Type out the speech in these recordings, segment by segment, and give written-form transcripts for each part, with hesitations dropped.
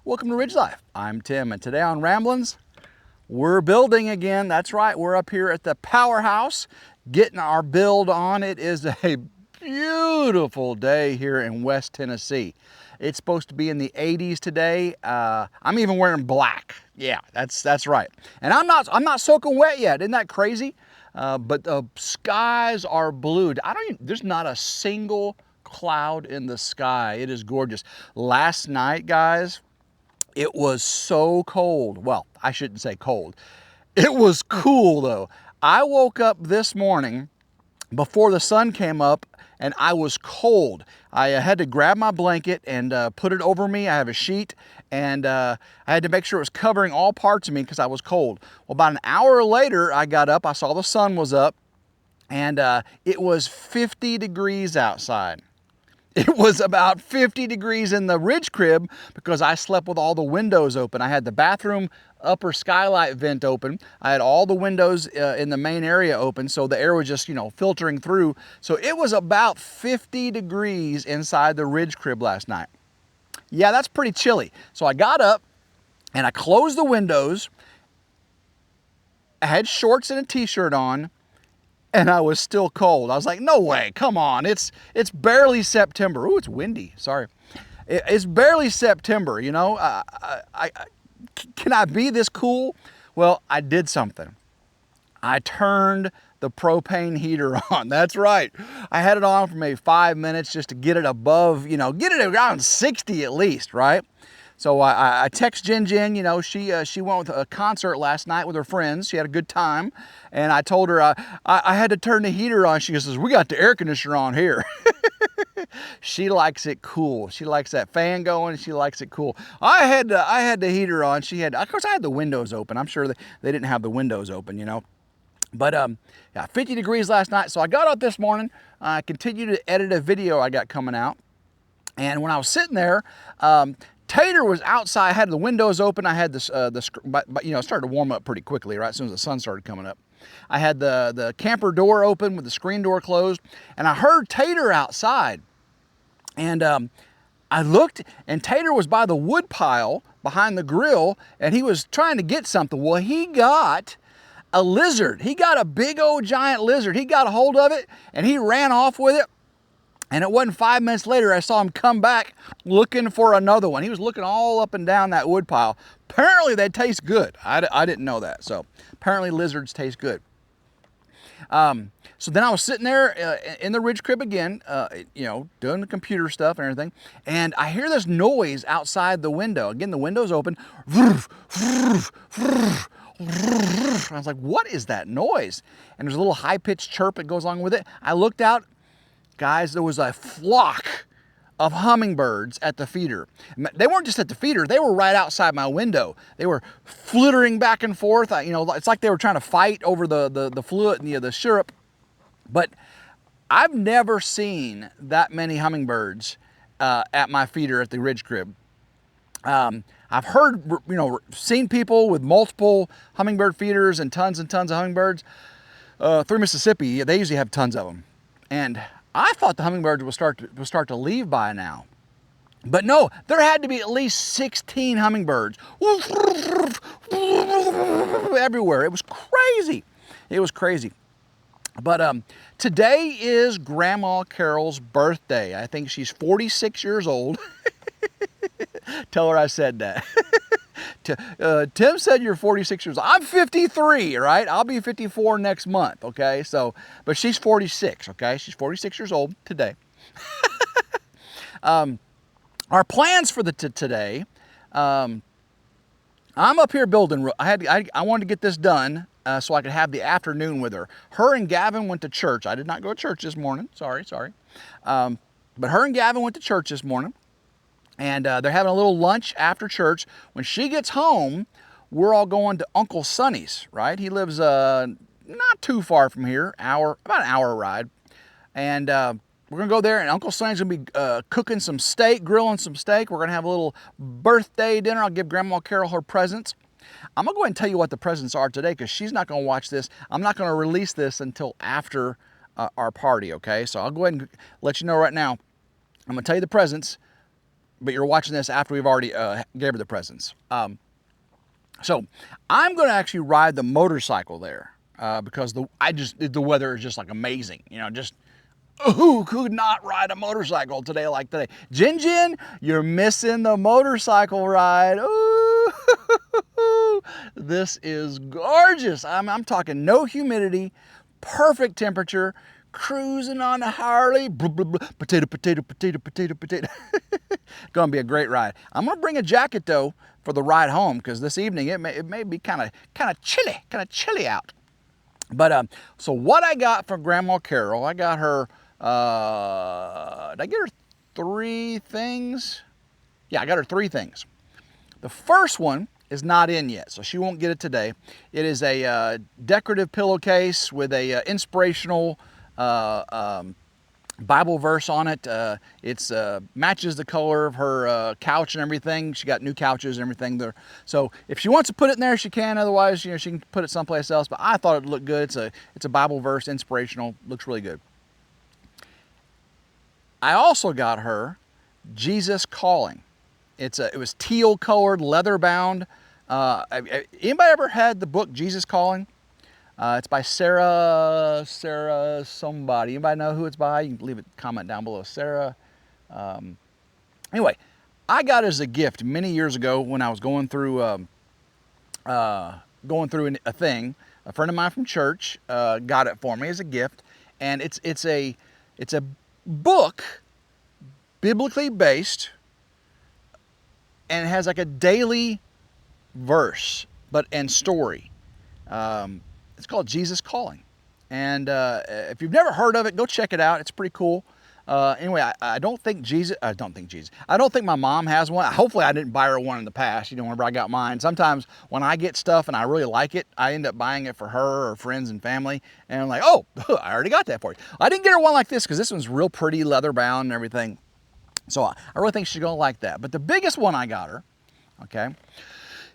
Welcome to Ridge Life. I'm Tim, and today on Ramblings, we're building again. That's right, we're up here at the powerhouse getting our build on. It is a beautiful day here in West Tennessee. It's supposed to be in the 80s today. I'm even wearing black. Yeah, that's right. And I'm not soaking wet yet. Isn't that crazy? But the skies are blue. There's not a single cloud in the sky. It is gorgeous. Last night, guys, it was so cold. Well, I shouldn't say cold. It was cool though. I woke up this morning before the sun came up and I was cold. I had to grab my blanket and put it over me. I have a sheet and I had to make sure it was covering all parts of me because I was cold. Well, about an hour later, I got up, I saw the sun was up and it was 50 degrees outside. It was about 50 degrees in the ridge crib because I slept with all the windows open. I had the bathroom upper skylight vent open. I had all the windows in the main area open, so the air was just, filtering through. So it was about 50 degrees inside the ridge crib last night. Yeah, that's pretty chilly. So I got up and I closed the windows. I had shorts and a t-shirt on. And I was still cold. I was like, no way, come on. It's barely September. Ooh, it's windy, sorry. It's barely September, can I be this cool? Well, I did something. I turned the propane heater on. That's right. I had it on for maybe 5 minutes just to get it above, get it around 60 at least, right? So I text Jen, she went with a concert last night with her friends. She had a good time. And I told her I had to turn the heater on. She says, we got the air conditioner on here. She likes it cool. She likes that fan going. She likes it cool. I had the heater on. Of course I had the windows open. I'm sure they didn't have the windows open, But yeah, 50 degrees last night. So I got up this morning. I continued to edit a video I got coming out. And when I was sitting there, Tater was outside. I had the windows open. I had this, it started to warm up pretty quickly, right? As soon as the sun started coming up. I had the camper door open with the screen door closed, and I heard Tater outside. And I looked, and Tater was by the wood pile behind the grill, and he was trying to get something. Well, he got a lizard. He got a big old giant lizard. He got a hold of it, and he ran off with it. And it wasn't 5 minutes later, I saw him come back looking for another one. He was looking all up and down that wood pile. Apparently they taste good. I didn't know that. So apparently lizards taste good. So then I was sitting there in the ridge crib again, doing the computer stuff and everything. And I hear this noise outside the window. Again, the window's open. I was like, what is that noise? And there's a little high-pitched chirp that goes along with it. I looked out. Guys, there was a flock of hummingbirds at the feeder. They weren't just at the feeder, they were right outside my window. They were flittering back and forth. It's like they were trying to fight over the fluid and the syrup. But I've never seen that many hummingbirds at my feeder at the ridge crib. I've heard, seen people with multiple hummingbird feeders and tons of hummingbirds. Through Mississippi, they usually have tons of them. And I thought the hummingbirds would start to leave by now. But no, there had to be at least 16 hummingbirds everywhere. It was crazy. It was crazy. But today is Grandma Carol's birthday. I think she's 46 years old. Tell her I said that. Tim said you're 46 years old. I'm 53, right? I'll be 54 next month, okay? But she's 46, okay? She's 46 years old today. Our plans for today, I'm up here building. I wanted to get this done so I could have the afternoon with her. Her and Gavin went to church. I did not go to church this morning. Sorry. But her and Gavin went to church this morning. And they're having a little lunch after church. When she gets home, we're all going to Uncle Sonny's, right? He lives not too far from here, about an hour ride. And we're going to go there, and Uncle Sonny's going to be cooking some steak, grilling some steak. We're going to have a little birthday dinner. I'll give Grandma Carol her presents. I'm going to go ahead and tell you what the presents are today because she's not going to watch this. I'm not going to release this until after our party, okay? So I'll go ahead and let you know right now. I'm going to tell you the presents. but you're watching this after we've already gave her the presents. So I'm going to actually ride the motorcycle there because the weather is just like amazing. You know, just who could not ride a motorcycle today like today? Jin, you're missing the motorcycle ride. Ooh, this is gorgeous. I'm talking no humidity, perfect temperature, cruising on a Harley. Blah, blah, blah. Potato, potato, potato, potato, potato. Gonna be a great ride. I'm gonna bring a jacket though for the ride home because this evening it may be kind of chilly out. But so what I got from Grandma Carol, I got her. Did I get her 3 things? Yeah, I got her 3 things. The first one is not in yet, so she won't get it today. It is a decorative pillowcase with a inspirational Bible verse on it. It's matches the color of her couch and everything. She got new couches and everything there. So if she wants to put it in there, she can. Otherwise, you know, she can put it someplace else. But I thought it looked good. It's a Bible verse, inspirational. Looks really good. I also got her Jesus Calling. It was teal colored, leather bound. Anybody ever had the book Jesus Calling? It's by Sarah somebody. Anybody know who it's by? You can leave a comment down below. Sarah. Anyway, I got it as a gift many years ago when I was going through a thing. A friend of mine from church got it for me as a gift, and it's a book, biblically based, and it has like a daily verse and story. It's called Jesus Calling, and if you've never heard of it, go check it out. It's pretty cool. Anyway, I don't think my mom has one. Hopefully I didn't buy her one in the past, you know, whenever I got mine. Sometimes when I get stuff and I really like it, I end up buying it for her or friends and family. And I'm like, oh, I already got that for you. I didn't get her one like this because this one's real pretty, leather bound and everything. So I really think she's gonna like that. But the biggest one I got her, okay,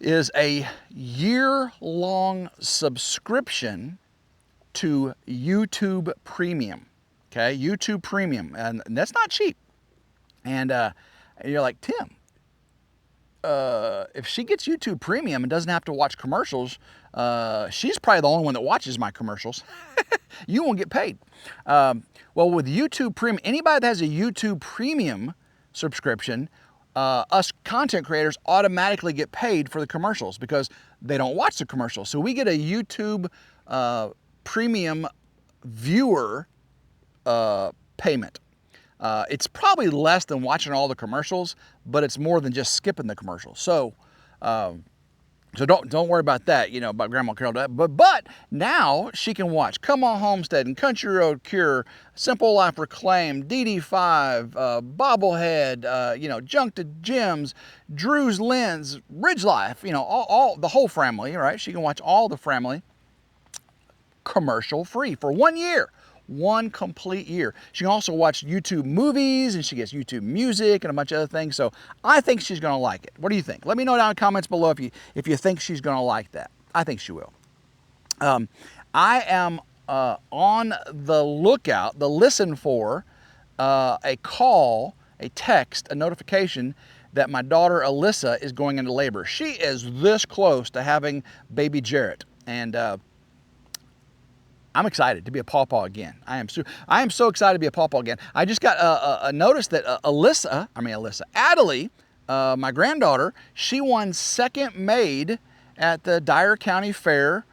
is a year-long subscription to YouTube Premium. Okay, YouTube Premium, and that's not cheap. And you're like, Tim, if she gets YouTube Premium and doesn't have to watch commercials, she's probably the only one that watches my commercials. You won't get paid. Well, with YouTube Premium, anybody that has a YouTube Premium subscription, us content creators automatically get paid for the commercials because they don't watch the commercials. So we get a YouTube Premium viewer payment. It's probably less than watching all the commercials, but it's more than just skipping the commercials. So don't worry about that, you know, about Grandma Carol. But now she can watch Come On Homestead and Country Road Cure, Simple Life Reclaimed, DD5, Bobblehead, you know, Junk to Gems, Drew's Lens, RidgeLife, you know, all the whole family, right? She can watch all the family commercial free for 1 year. 1 complete year. She can also watch YouTube movies, and she gets YouTube music and a bunch of other things. So I think she's going to like it. What do you think? Let me know down in the comments below if you think she's going to like that. I think she will. I am on the lookout, listen for a call, a text, a notification that my daughter Alyssa is going into labor. She is this close to having baby Jarrett, and I'm excited to be a pawpaw again. I am so excited to be a pawpaw again. I just got a notice that Adelie, my granddaughter, she won second maid at the Dyer County Fair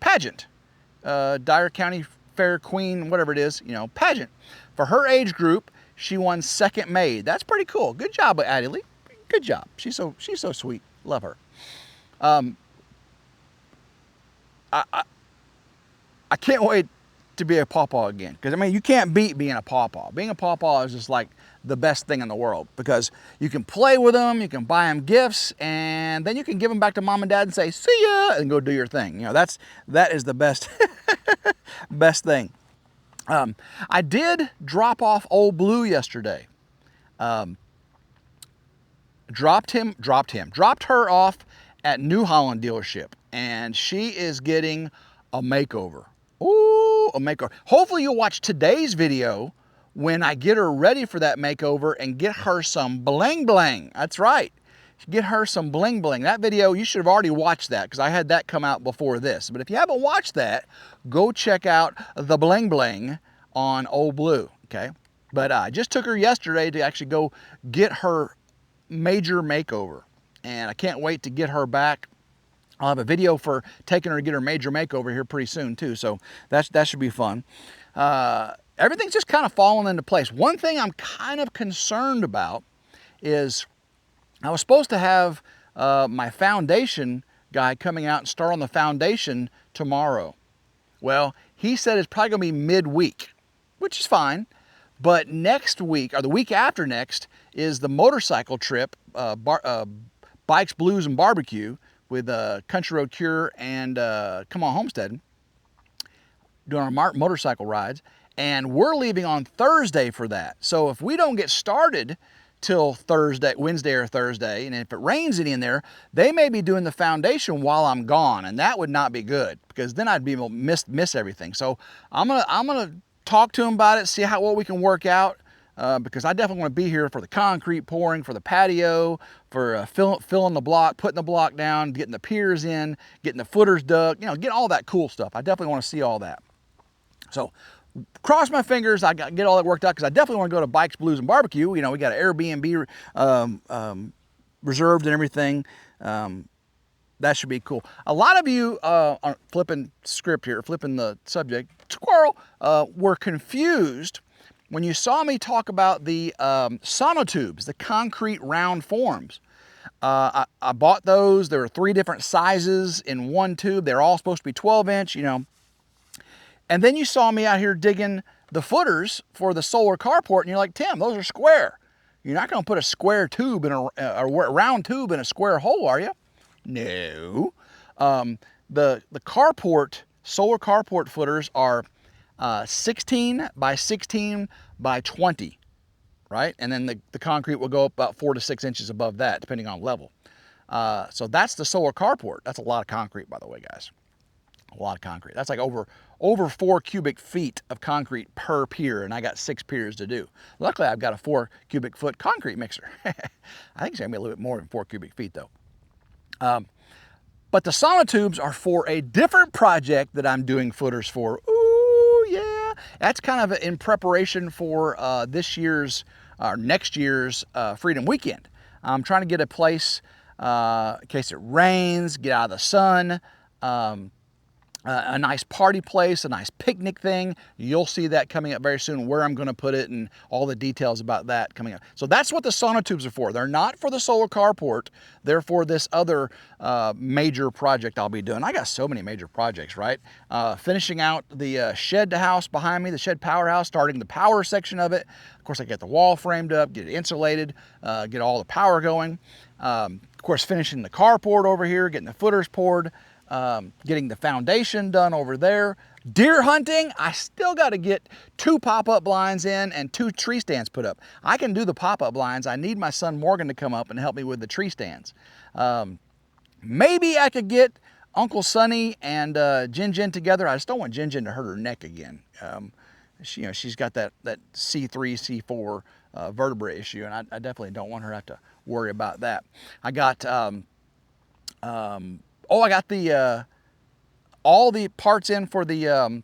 pageant. Dyer County Fair Queen, whatever it is, you know, pageant. For her age group, she won second maid. That's pretty cool. Good job, Adelie. Good job. She's so sweet. Love her. I can't wait to be a pawpaw again. Because, I mean, you can't beat being a pawpaw. Being a pawpaw is just like the best thing in the world. Because you can play with them, you can buy them gifts, and then you can give them back to mom and dad and say, see ya, and go do your thing. You know, that is the best, best thing. I did drop off Old Blue yesterday. Dropped her off at New Holland dealership. And she is getting a makeover. Ooh, a makeover. Hopefully you'll watch today's video when I get her ready for that makeover and get her some bling bling. That's right. Get her some bling bling. That video, you should have already watched that because I had that come out before this. But if you haven't watched that, go check out the bling bling on Old Blue, okay? But I just took her yesterday to actually go get her major makeover. And I can't wait to get her back. I'll have a video for taking her to get her major makeover here pretty soon too. So that should be fun. Everything's just kind of falling into place. One thing I'm kind of concerned about is I was supposed to have my foundation guy coming out and start on the foundation tomorrow. Well, he said it's probably gonna be midweek, which is fine. But next week, or the week after next, is the motorcycle trip, Bikes, Blues, and Barbecue with Country Road Cure and Come On Homesteading, doing our motorcycle rides. And we're leaving on Thursday for that. So if we don't get started till Wednesday or Thursday, and if it rains any in there, they may be doing the foundation while I'm gone, and that would not be good because then I'd be able to miss everything. So I'm gonna talk to them about it, see what we can work out, because I definitely want to be here for the concrete pouring, for the patio, for filling the block, putting the block down, getting the piers in, getting the footers dug, get all that cool stuff. I definitely want to see all that. So cross my fingers, I get all that worked out because I definitely want to go to Bikes, Blues, and Barbecue. We got an Airbnb reserved and everything. That should be cool. A lot of you, are flipping script here, flipping the subject, squirrel, were confused when you saw me talk about the sonotubes, the concrete round forms. I bought those. There were 3 different sizes in one tube. They're all supposed to be 12-inch, And then you saw me out here digging the footers for the solar carport, and you're like, Tim, those are square. You're not going to put a square tube in a round tube in a square hole, are you? No. The solar carport footers are 16 by 16 by 20, right? And then the concrete will go up about 4 to 6 inches above that, depending on level. So that's the solar carport. That's a lot of concrete, by the way, guys. A lot of concrete. That's like over 4 cubic feet of concrete per pier, and I got 6 piers to do. Luckily, I've got a 4 cubic foot concrete mixer. I think it's gonna be a little bit more than 4 cubic feet though. But the sonotubes are for a different project that I'm doing footers for. Ooh, yeah. That's kind of in preparation for next year's Freedom Weekend. I'm trying to get a place in case it rains, get out of the sun, a nice party place, a nice picnic thing. You'll see that coming up very soon, where I'm going to put it and all the details about that coming up. So that's what the sonotubes are for. They're not for the solar carport. They're for this other major project I'll be doing. I got so many major projects, right? Finishing out the shed house behind me, the shed powerhouse, starting the power section of it. Of course, I get the wall framed up, get it insulated, get all the power going. Of course, finishing the carport over here, getting the footers poured. Getting the foundation done over there. Deer hunting, I still got to get 2 pop-up blinds in and 2 tree stands put up. I can do the pop-up blinds. I need my son Morgan to come up and help me with the tree stands. Maybe I could get Uncle Sonny and Jin together. I just don't want Jin to hurt her neck again. She's got that C3, C4 vertebra issue, and I definitely don't want her to have to worry about that. I got I got the all the parts in for the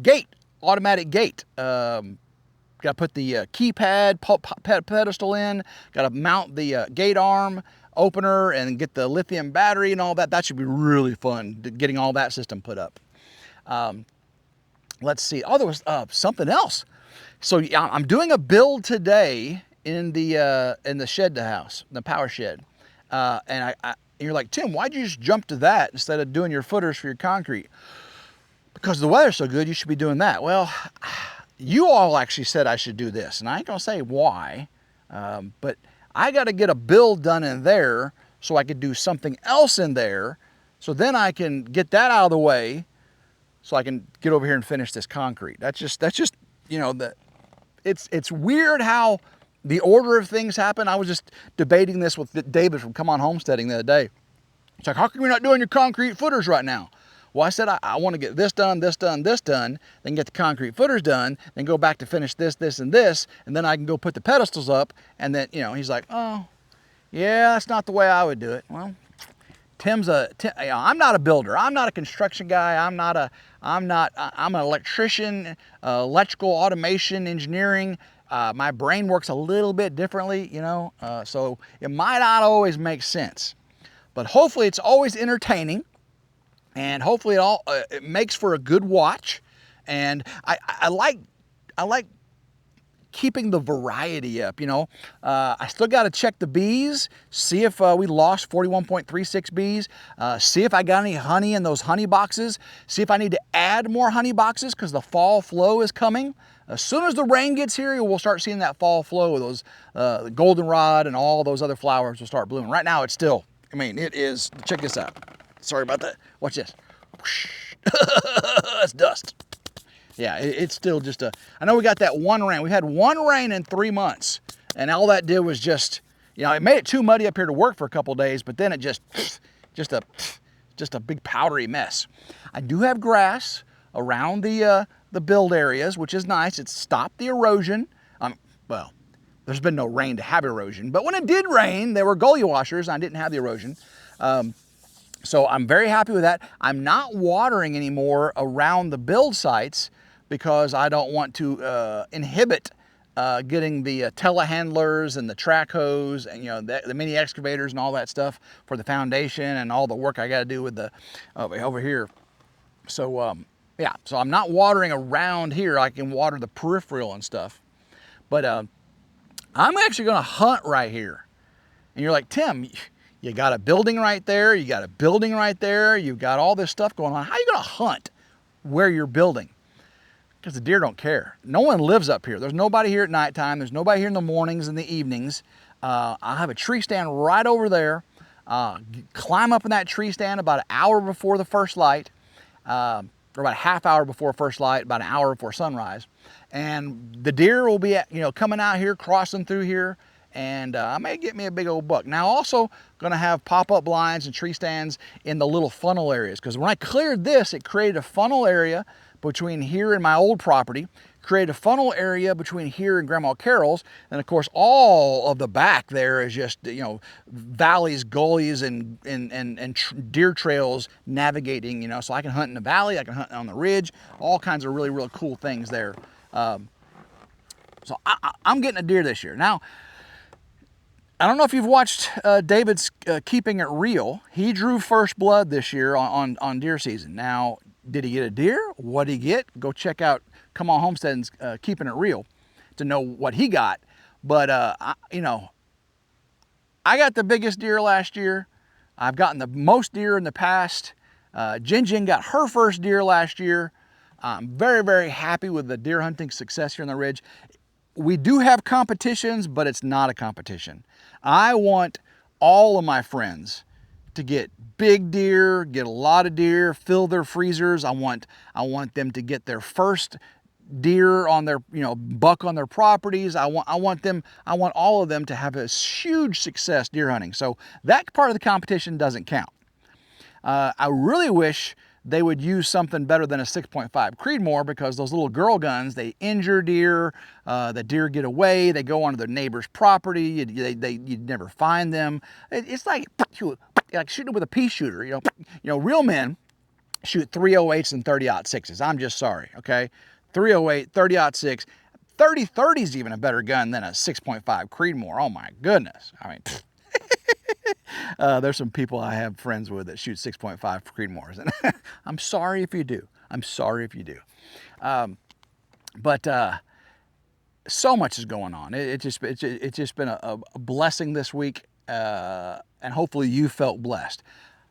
gate, automatic gate. Got to put the keypad pedestal in. Got to mount the gate arm opener and get the lithium battery and all that. That should be really fun, getting all that system put up. Let's see. Oh, there was something else. So I'm doing a build today in the shed house, the power shed, and and you're like, Tim, why'd you just jump to that instead of doing your footers for your concrete? Because the weather's so good, you should be doing that. Well, you all actually said I should do this, and I ain't gonna say why, but I got to get a build done in there so I could do something else in there, so then I can get that out of the way, so I can get over here and finish this concrete. That's just it's weird how the order of things happen. I was just debating this with David from Come On Homesteading the other day. It's like, how come you're not doing your concrete footers right now? Well, I said, I want to get this done, this done, this done, then get the concrete footers done, then go back to finish this, this, and this, and then I can go put the pedestals up. And then, you know, he's like, oh, yeah, that's not the way I would do it. Well, you know, I'm not a builder. I'm not a construction guy. I'm an electrician, electrical automation, engineering. My brain works a little bit differently, you know, so it might not always make sense. But hopefully it's always entertaining, and hopefully it makes for a good watch. And I like keeping the variety up, you know. I still got to check the bees, see if we lost 41.36 bees, see if I got any honey in those honey boxes, see if I need to add more honey boxes because the fall flow is coming. As soon as the rain gets here, we'll start seeing that fall flow of those the goldenrod and all those other flowers will start blooming. Right now it's still, I mean, it is, check this out. Sorry about that. Watch this. That's dust. Yeah, it's still just I know we got that one rain. We had one rain in 3 months, and all that did was just, you know, it made it too muddy up here to work for a couple days, but then it just a big powdery mess. I do have grass around the build areas, which is nice. It's stopped the erosion. Well, there's been no rain to have erosion, but when it did rain, there were gully washers, and I didn't have the erosion. So I'm very happy with that. I'm not watering anymore around the build sites because I don't want to inhibit getting the telehandlers and the track hose and, you know, the mini excavators and all that stuff for the foundation and all the work I got to do with the over here. So yeah, so I'm not watering around here. I can water the peripheral and stuff, but I'm actually going to hunt right here. And you're like, Tim, you got a building right there, you got a building right there, you've got all this stuff going on. How are you going to hunt where you're building? Because the deer don't care. No one lives up here. There's nobody here at nighttime. There's nobody here in the mornings and the evenings. I have a tree stand right over there. Climb up in that tree stand about an hour before the first light, or about a half hour before first light, about an hour before sunrise. And the deer will be, you know, coming out here, crossing through here, and I may get me a big old buck. Now also gonna have pop-up blinds and tree stands in the little funnel areas, because when I cleared this, it created a funnel area between here and my old property, created a funnel area between here and Grandma Carol's, and of course all of the back there is just, you know, valleys, gullies, and deer trails navigating, you know, so I can hunt in the valley, I can hunt on the ridge, all kinds of really, really cool things there. So I'm getting a deer this year. Now, I don't know if you've watched David's Keeping It Real. He drew first blood this year on deer season. Now, did he get a deer? What did he get? Go check out Come On Homestead's Keeping It Real to know what he got. But, you know, I got the biggest deer last year. I've gotten the most deer in the past. Jin got her first deer last year. I'm very, very happy with the deer hunting success here on the ridge. We do have competitions, but it's not a competition. I want all of my friends to get big deer, get a lot of deer, fill their freezers. I want them to get their first deer on their, you know, buck on their properties. I want all of them to have a huge success deer hunting. So that part of the competition doesn't count. I really wish they would use something better than a 6.5 Creedmoor, because those little girl guns, they injure deer, the deer get away, they go onto their neighbor's property, you'd never find them. It's like shooting with a pea shooter, you know, real men shoot 308s and 30-06s. I'm just sorry, okay? 308, 30-06, 30-30 is even a better gun than a 6.5 Creedmoor. Oh my goodness. I mean, there's some people I have friends with that shoot 6.5 Creedmoors, and I'm sorry if you do. I'm sorry if you do. But so much is going on. It's just been a blessing this week, and hopefully you felt blessed.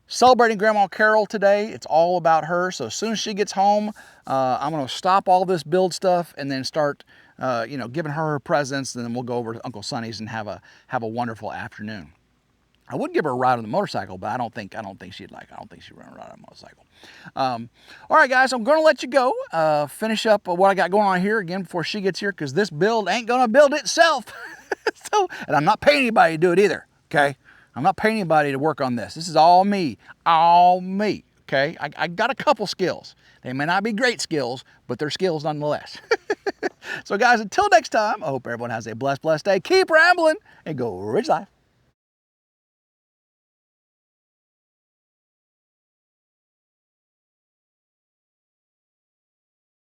Celebrating Grandma Carol today. It's all about her. So as soon as she gets home, I'm going to stop all this build stuff and then start, you know, giving her presents, and then we'll go over to Uncle Sonny's and have a wonderful afternoon. I would give her a ride on the motorcycle, but I don't think she'd like it. I don't think she'd run a ride on a motorcycle. All right, guys, I'm going to let you go. Finish up what I got going on here again before she gets here, because this build ain't going to build itself. And I'm not paying anybody to do it either, okay? I'm not paying anybody to work on this. This is all me, okay? okay? I got a couple skills. They may not be great skills, but they're skills nonetheless. So guys, until next time, I hope everyone has a blessed day. Keep rambling and go Ridge Life.